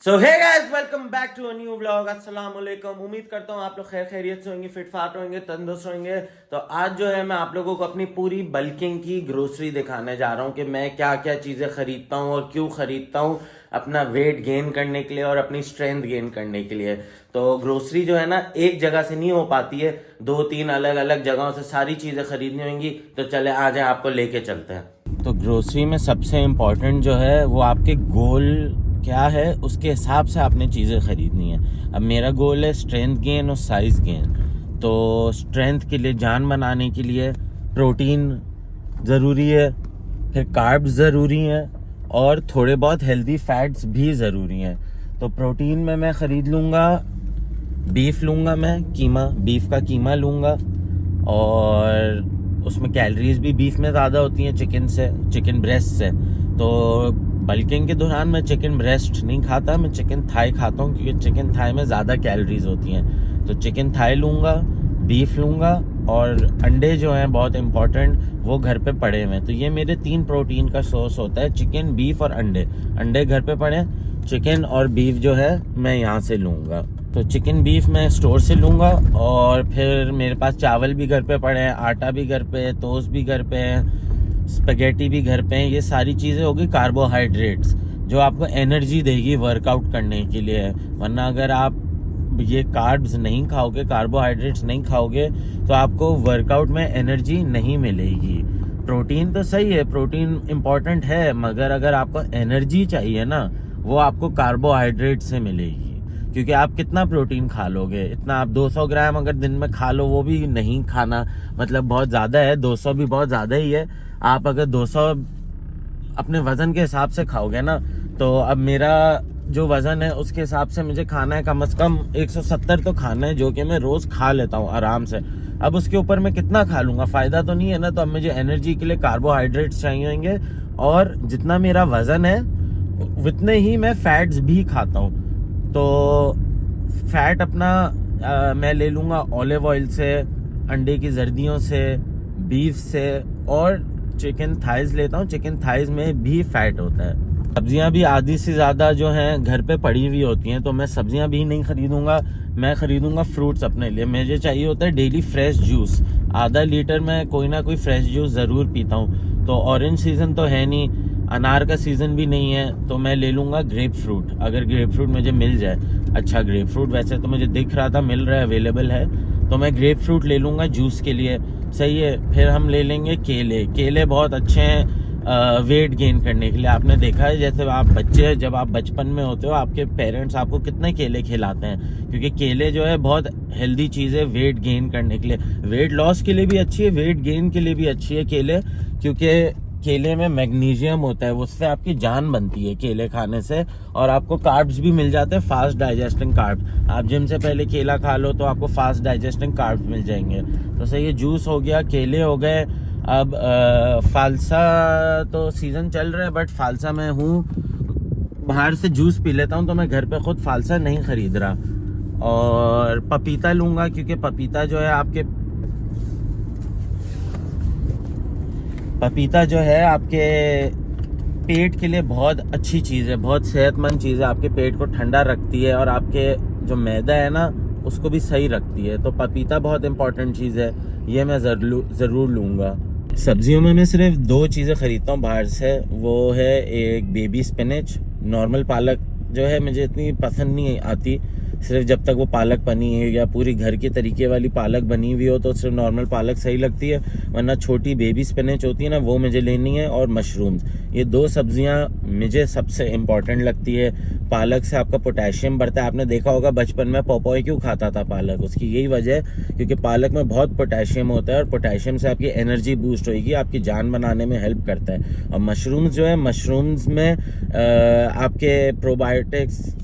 So hey guys, welcome back to a new vlog. अस्सलाम वालेकुम। उम्मीद करता हूँ आप लोग खैर खैरियत से होंगे, फिट फाट होंगे, तंदुरुस्त होंगे। तो आज जो है मैं आप लोगों को अपनी पूरी बल्किंग की ग्रोसरी दिखाने जा रहा हूँ कि मैं क्या क्या चीज़ें खरीदता हूँ और क्यों खरीदता हूँ, अपना वेट गेन करने के लिए और अपनी स्ट्रेंथ गेन करने के लिए। तो ग्रोसरी जो है ना, एक जगह से नहीं हो पाती है, 2-3 अलग अलग जगहों से सारी चीज़ें खरीदनी होंगी। तो चले आ जाए, आपको लेके चलते हैं। तो ग्रोसरी में सबसे इम्पोर्टेंट जो है वो आपके गोल क्या है, उसके हिसाब से आपने चीज़ें खरीदनी है। अब मेरा गोल है स्ट्रेंथ गेन और साइज गेन। तो स्ट्रेंथ के लिए, जान बनाने के लिए प्रोटीन ज़रूरी है, फिर कार्ब्स ज़रूरी हैं और थोड़े बहुत हेल्दी फैट्स भी ज़रूरी हैं। तो प्रोटीन में मैं ख़रीद लूँगा, बीफ लूँगा, मैं कीमा, बीफ का कीमा लूँगा। और उसमें कैलोरीज भी बीफ में ज़्यादा होती हैं चिकन ब्रेस्ट से। तो बल्किंग के दौरान मैं चिकन ब्रेस्ट नहीं खाता, मैं चिकन थाई खाता हूँ, क्योंकि चिकन थाई में ज़्यादा कैलोरीज होती हैं। तो चिकन थाई लूँगा, बीफ लूँगा और अंडे जो हैं बहुत इंपॉर्टेंट, वो घर पे पड़े हुए हैं। तो ये मेरे 3 प्रोटीन का सोर्स होता है, चिकन, बीफ और अंडे। अंडे घर पे पड़े, चिकन और बीफ जो है मैं यहाँ से लूँगा। तो चिकन बीफ मैं स्टोर से लूँगा। और फिर मेरे पास चावल भी घर पे पड़े हैं, आटा भी घर पे है, टोस्ट भी घर पे है, स्पेगेटी भी घर पे हैं। ये सारी चीज़ें होगी कार्बोहाइड्रेट्स, जो आपको एनर्जी देगी वर्कआउट करने के लिए। वरना अगर आप ये कार्ब्स नहीं खाओगे, कार्बोहाइड्रेट्स नहीं खाओगे, तो आपको वर्कआउट में एनर्जी नहीं मिलेगी। प्रोटीन तो सही है, प्रोटीन इम्पॉर्टेंट है, मगर अगर आपको एनर्जी चाहिए ना, वो आपको कार्बोहाइड्रेट से मिलेगी। क्योंकि आप कितना प्रोटीन खा लोगे, इतना आप 200 ग्राम अगर दिन में खा लो, वो भी नहीं खाना, मतलब बहुत ज़्यादा है, 200 भी बहुत ज़्यादा ही है। आप अगर 200 अपने वज़न के हिसाब से खाओगे ना, तो अब मेरा जो वज़न है उसके हिसाब से मुझे खाना है कम से कम 170 तो खाना है, जो कि मैं रोज़ खा लेता हूँ आराम से। अब उसके ऊपर मैं कितना खा लूँगा, फ़ायदा तो नहीं है ना। तो अब मुझे एनर्जी के लिए कार्बोहाइड्रेट्स चाहिए होंगे, और जितना मेरा वज़न है उतने ही मैं फैट्स भी खाता हूँ। तो फैट अपना मैं ले लूँगा ऑलिव ऑयल से, अंडे की जर्दियों से, बीफ से, और चिकन थाइज लेता हूँ। चिकन थाइज में भी फैट होता है। सब्जियां भी आधी से ज़्यादा जो हैं घर पे पड़ी हुई होती हैं, तो मैं सब्जियां भी नहीं खरीदूंगा, मैं खरीदूंगा फ्रूट्स अपने लिए। मुझे चाहिए होता है डेली फ्रेश जूस, आधा लीटर में कोई ना कोई फ्रेश जूस ज़रूर पीता हूँ। तो ऑरेंज सीज़न तो है नहीं, अनार का सीज़न भी नहीं है, तो मैं ले लूँगा ग्रेप फ्रूट। अगर ग्रेप फ्रूट मुझे मिल जाए, अच्छा ग्रेप फ्रूट वैसे तो मुझे दिख रहा था मिल रहा है, अवेलेबल है, तो मैं ग्रेप फ्रूट ले लूँगा जूस के लिए। सही है। फिर हम ले लेंगे केले। केले बहुत अच्छे हैं वेट गेन करने के लिए। आपने देखा है, जैसे आप बच्चे, जब आप बचपन में होते हो, आपके पेरेंट्स आपको कितने केले खिलाते हैं, क्योंकि केले जो है बहुत हेल्दी चीज़ है वेट गेन करने के लिए। वेट लॉस के लिए भी अच्छी है, वेट गेन के लिए भी अच्छी है केले, क्योंकि केले में मैग्नीशियम होता है, उससे आपकी जान बनती है केले खाने से। और आपको कार्ब्स भी मिल जाते हैं, फास्ट डाइजेस्टिंग कार्ब्स। आप जिम से पहले केला खा लो तो आपको फास्ट डाइजेस्टिंग कार्ब्स मिल जाएंगे। तो सही है, जूस हो गया, केले हो गए। अब फालसा तो सीज़न चल रहा है, बट फालसा मैं हूँ बाहर से जूस पी लेता हूँ, तो मैं घर पे खुद फालसा नहीं खरीद रहा। और पपीता लूँगा, क्योंकि पपीता जो है आपके पेट के लिए बहुत अच्छी चीज़ है, बहुत सेहतमंद चीज़ है, आपके पेट को ठंडा रखती है और आपके जो मैदा है ना, उसको भी सही रखती है। तो पपीता बहुत इंपॉर्टेंट चीज़ है, ये मैं ज़रूर लूँगा। सब्जियों में मैं सिर्फ 2 चीज़ें ख़रीदता हूँ बाहर से, वो है एक बेबी स्पिनच। नॉर्मल पालक जो है मुझे इतनी पसंद नहीं आती, सिर्फ जब तक वो पालक बनी है या पूरी घर के तरीके वाली पालक बनी हुई हो, तो सिर्फ नॉर्मल पालक सही लगती है। वरना छोटी बेबी स्पिनच होती है ना, वो मुझे लेनी है। और मशरूम्स, ये 2 सब्जियां मुझे सबसे इम्पॉर्टेंट लगती है। पालक से आपका पोटेशियम बढ़ता है। आपने देखा होगा बचपन में पॉपॉय क्यों खाता था पालक, उसकी यही वजह है, क्योंकि पालक में बहुत पोटेशियम होता है, और पोटेशियम से आपकी एनर्जी बूस्ट होगी, आपकी जान बनाने में हेल्प करता है। और मशरूम्स जो है, मशरूम्स में आपके प्रोबायोटिक्स,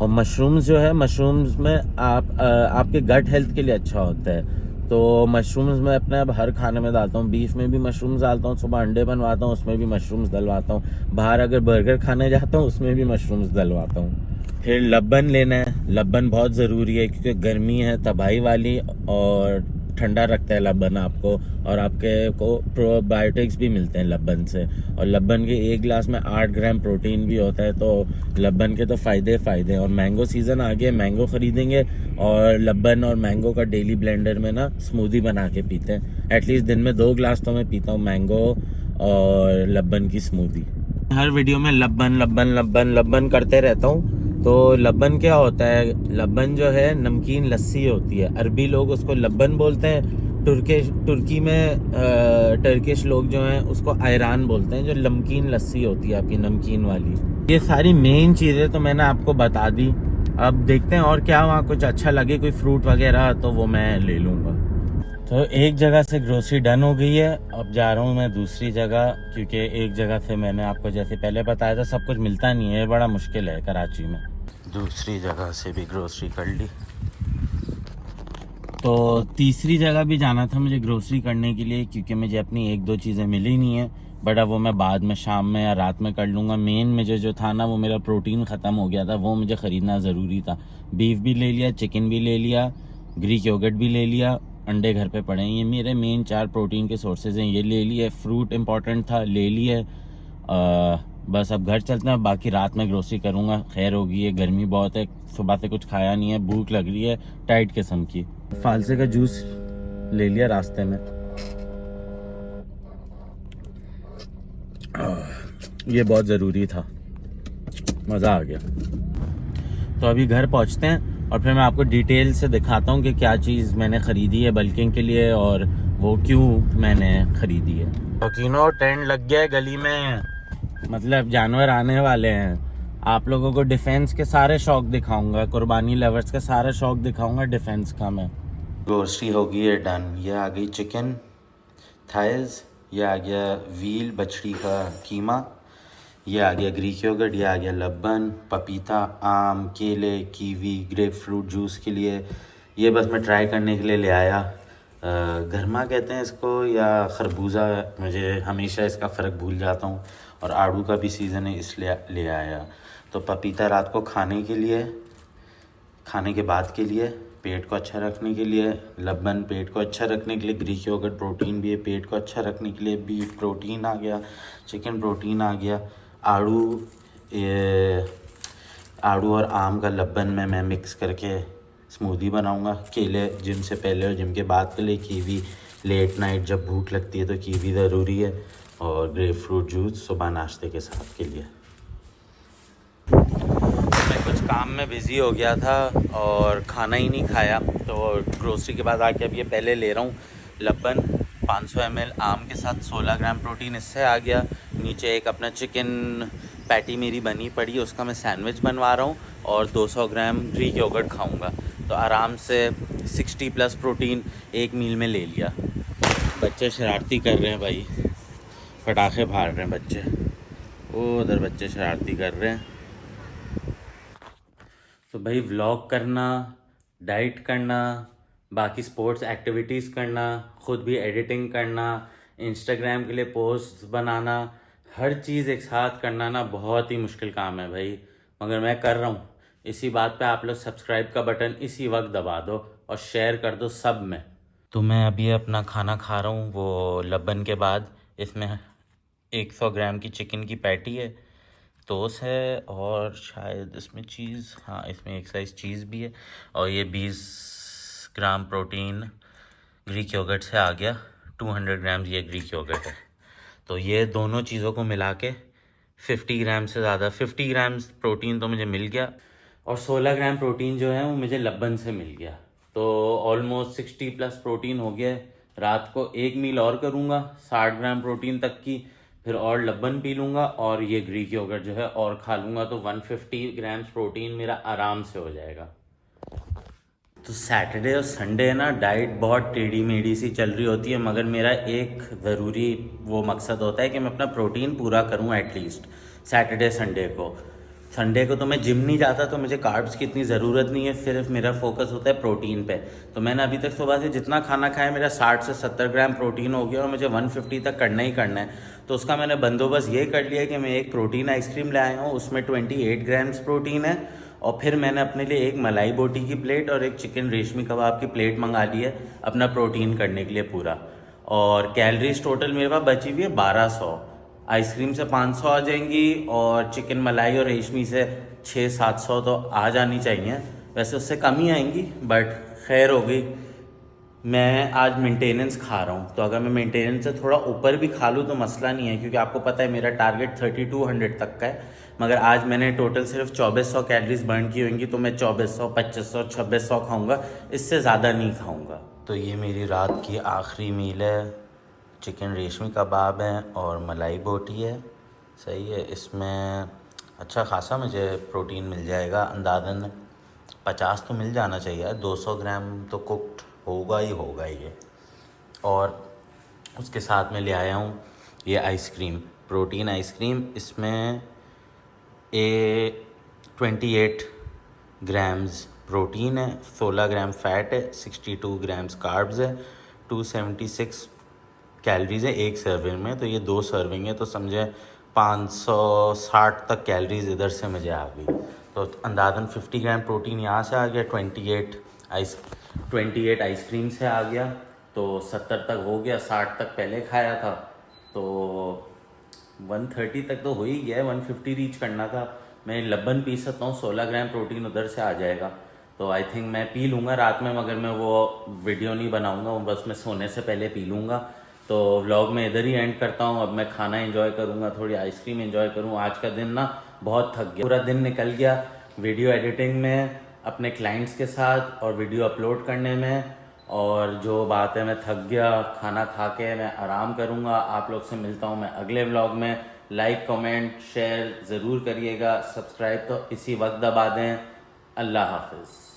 और मशरूम्स जो है, मशरूम्स में आपके गट हेल्थ के लिए अच्छा होता है। तो मशरूम्स मैं अपने अब हर खाने में डालता हूँ। बीफ में भी मशरूम्स डालता हूँ, सुबह अंडे बनवाता हूँ उसमें भी मशरूम्स डलवाता हूँ, बाहर अगर बर्गर खाने जाता हूँ उसमें भी मशरूम्स डलवाता हूँ। फिर लब्बन लेना है, लब्बन बहुत ज़रूरी है, क्योंकि गर्मी है तबाही वाली, और ठंडा रखता है लबन आपको, और आपके को प्रोबायोटिक्स भी मिलते हैं लबन से। और लबन के एक गिलास में 8 ग्राम प्रोटीन भी होता है, तो लबन के तो फ़ायदे हैं। और मैंगो सीज़न आ गया, मैंगो ख़रीदेंगे और लबन और मैंगो का डेली ब्लेंडर में ना स्मूदी बना के पीते हैं। एटलीस्ट दिन में 2 गिलास तो मैं पीता हूँ मैंगो और लबन की स्मूदी। हर वीडियो में लबन लबन लबन लबन करते रहता हूँ। तो लबन क्या होता है? लबन जो है नमकीन लस्सी होती है। अरबी लोग उसको लबन बोलते हैं, तुर्की में टर्किश लोग जो हैं उसको आयरान बोलते हैं, जो नमकीन लस्सी होती है आपकी नमकीन वाली। ये सारी मेन चीज़ें तो मैंने आपको बता दी। अब देखते हैं और क्या वहाँ कुछ अच्छा लगे, कोई फ्रूट वगैरह तो वो मैं ले लूँगा। तो एक जगह से ग्रोसरी डन हो गई है, अब जा रहा हूँ मैं दूसरी जगह, क्योंकि एक जगह से मैंने आपको जैसे पहले बताया था सब कुछ मिलता नहीं है, बड़ा मुश्किल है कराची में। दूसरी जगह से भी ग्रोसरी कर ली, तो तीसरी जगह भी जाना था मुझे ग्रोसरी करने के लिए, क्योंकि मुझे अपनी 1-2 चीज़ें मिली नहीं है। बट अब वो मैं बाद में शाम में या रात में कर लूँगा। मेन मुझे जो था ना, वो मेरा प्रोटीन ख़त्म हो गया था, वो मुझे ख़रीदना ज़रूरी था। बीफ भी ले लिया, चिकन भी ले लिया, ग्रीक योगर्ट भी ले लिया, अंडे घर पे पड़े हैं। ये मेरे मेन 4 प्रोटीन के सोर्सेज हैं, ये ले लिए। फ्रूट इम्पॉर्टेंट था, ले लिए। बस अब घर चलते हैं, बाकी रात में ग्रोसरी करूँगा। खैर होगी, ये गर्मी बहुत है, सुबह से कुछ खाया नहीं है, भूख लग रही है टाइट किस्म की। फालसे का जूस ले लिया रास्ते में, ये बहुत ज़रूरी था, मज़ा आ गया। तो अभी घर पहुँचते हैं और फिर मैं आपको डिटेल से दिखाता हूँ कि क्या चीज़ मैंने ख़रीदी है बल्किंग के लिए और वो क्यों मैंने ख़रीदी है। शौकीनों, टेंट लग गया है गली में, मतलब जानवर आने वाले हैं। आप लोगों को डिफेंस के सारे शौक दिखाऊंगा, कुर्बानी लवर्स के सारे शौक दिखाऊंगा डिफेंस का मैं। ग्रोसरी हो गई है डन। ये आ गई चिकन थाइज, ये आ गया व्हील बछड़ी का कीमा, ये आ गया ग्रीक योगर्ट, ये आ गया लबन, पपीता, आम, केले, कीवी, ग्रेप फ्रूट जूस के लिए। ये बस मैं ट्राई करने के लिए ले आया। गरमा कहते हैं इसको या खरबूजा, मुझे हमेशा इसका फ़र्क भूल जाता हूँ। और आड़ू का भी सीज़न है इसलिए ले आया। तो पपीता रात को खाने के लिए, खाने के बाद के लिए, पेट को अच्छा रखने के लिए। लबन पेट को अच्छा रखने के लिए। ग्रीक योगर्ट प्रोटीन भी है, पेट को अच्छा रखने के लिए। बीफ प्रोटीन आ गया, चिकन प्रोटीन आ गया। आड़ू और आम का लबन में मैं मिक्स करके स्मूदी बनाऊंगा। केले जिम से पहले और जिम के बाद के लिए। कीवी लेट नाइट जब भूख लगती है तो कीवी ज़रूरी है। और ग्रेप फ्रूट जूस सुबह नाश्ते के साथ के लिए। मैं कुछ काम में बिज़ी हो गया था और खाना ही नहीं खाया, तो ग्रोसरी के बाद आके अब ये पहले ले रहा हूँ लबन 500 ml आम के साथ। 16 ग्राम प्रोटीन इससे आ गया। नीचे एक अपना चिकन पैटी मेरी बनी पड़ी है, उसका मैं सैंडविच बनवा रहा हूँ। और 200 ग्राम ग्रीक योगर्ट खाऊँगा, तो आराम से 60+ प्रोटीन एक मील में ले लिया। बच्चे शरारती कर रहे हैं भाई, पटाखे फाड़ रहे हैं बच्चे, वो उधर बच्चे शरारती कर रहे हैं। तो भाई व्लॉग करना, डाइट करना, बाकी स्पोर्ट्स एक्टिविटीज़ करना, ख़ुद भी एडिटिंग करना, इंस्टाग्राम के लिए पोस्ट बनाना, हर चीज़ एक साथ करना ना बहुत ही मुश्किल काम है भाई, मगर मैं कर रहा हूँ। इसी बात पे आप लोग सब्सक्राइब का बटन इसी वक्त दबा दो और शेयर कर दो सब में। तो मैं अभी अपना खाना खा रहा हूँ, वो लबन के बाद। इसमें 100 ग्राम की चिकन की पैटी है, टोस्ट है और शायद इसमें चीज़, हाँ इसमें एक साइज़ चीज़ भी है। और ये 20 ग्राम प्रोटीन ग्रीक योगर्ट से आ गया। 200 ग्राम ये ग्रीक योगर्ट है। तो ये दोनों चीज़ों को मिला के 50 ग्राम से ज़्यादा, 50 ग्राम प्रोटीन तो मुझे मिल गया। और 16 ग्राम प्रोटीन जो है वो मुझे लबन से मिल गया। तो ऑलमोस्ट 60+ प्रोटीन हो गया। रात को एक मील और करूँगा 60 ग्राम प्रोटीन तक की, फिर और लबन पी लूँगा और ये ग्रीक योगर्ट जो है और खा लूँगा, तो 150 ग्राम प्रोटीन मेरा आराम से हो जाएगा। तो सैटरडे और संडे ना डाइट बहुत टेढ़ी मेढ़ी सी चल रही होती है, मगर मेरा एक ज़रूरी वो मकसद होता है कि मैं अपना प्रोटीन पूरा करूँ एटलीस्ट सैटरडे संडे को तो मैं जिम नहीं जाता, तो मुझे कार्ब्स की इतनी ज़रूरत नहीं है, सिर्फ मेरा फोकस होता है प्रोटीन पे। तो मैंने अभी तक सुबह से जितना खाना खाया मेरा 60 से 70 ग्राम प्रोटीन हो गया और मुझे 150 तक करना ही करना है। तो उसका मैंने बंदोबस्त ये कर लिया कि मैं एक प्रोटीन आइसक्रीम ले आया हूँ, उसमें 28 ग्राम्स प्रोटीन है और फिर मैंने अपने लिए एक मलाई बोटी की प्लेट और एक चिकन रेशमी कबाब की प्लेट मंगा ली है अपना प्रोटीन करने के लिए पूरा। और कैलोरीज टोटल मेरे पास बची हुई है 1200। आइसक्रीम से 500 आ जाएंगी और चिकन मलाई और रेशमी से 600-700 तो आ जानी चाहिए। वैसे उससे कम ही आएंगी बट खैर हो गई। मैं आज मेंटेनेंस खा रहा हूँ, तो अगर मैं मेंटेनेंस से थोड़ा ऊपर भी खा लूँ तो मसला नहीं है, क्योंकि आपको पता है मेरा टारगेट 3200 तक का है। मगर आज मैंने टोटल सिर्फ 2400 कैलोरीज बर्न की होंगी, तो मैं 2400, 2500, 2600 खाऊँगा, इससे ज़्यादा नहीं खाऊँगा। तो ये मेरी रात की आखिरी मील है। चिकन रेशमी कबाब है और मलाई बोटी है। सही है, इसमें अच्छा खासा मुझे प्रोटीन मिल जाएगा, अंदाज़न 50 तो मिल जाना चाहिए। 200 ग्राम तो कुक्ड होगा ही होगा ये। और उसके साथ में ले आया हूँ ये आइसक्रीम, प्रोटीन आइसक्रीम। इसमें 28 ग्राम्स प्रोटीन है, 16 ग्राम फ़ैट है, 62 ग्राम्स कार्ब्स है, 276 कैलोरीज है एक सर्विंग में। तो ये 2 सर्विंग है, तो समझे 560 तक कैलोरीज इधर से मुझे आ गई। तो अंदाज़न 50 ग्राम प्रोटीन यहाँ से आ गया, 28 आइसक्रीम से आ गया, तो 70 तक हो गया। 60 तक पहले खाया था, तो 130 तक तो हो ही गया है। 150 रीच करना था। मैं लबन पी सकता हूँ, 16 ग्राम प्रोटीन उधर से आ जाएगा। तो आई थिंक मैं पी लूँगा रात में, मगर मैं वो वीडियो नहीं बनाऊँगा, बस मैं सोने से पहले पी लूँगा। तो व्लॉग में इधर ही एंड करता हूँ। अब मैं खाना एंजॉय करूँगा, थोड़ी आइसक्रीम एंजॉय करूँ। आज का दिन ना बहुत थक गया, पूरा दिन निकल गया वीडियो एडिटिंग में, अपने क्लाइंट्स के साथ और वीडियो अपलोड करने में। और जो बात है, मैं थक गया। खाना खा के मैं आराम करूँगा। आप लोग से मिलता हूँ मैं अगले व्लॉग में। लाइक, कमेंट, शेयर ज़रूर करिएगा। सब्सक्राइब तो इसी वक्त दबा दें। अल्लाह हाफिज़।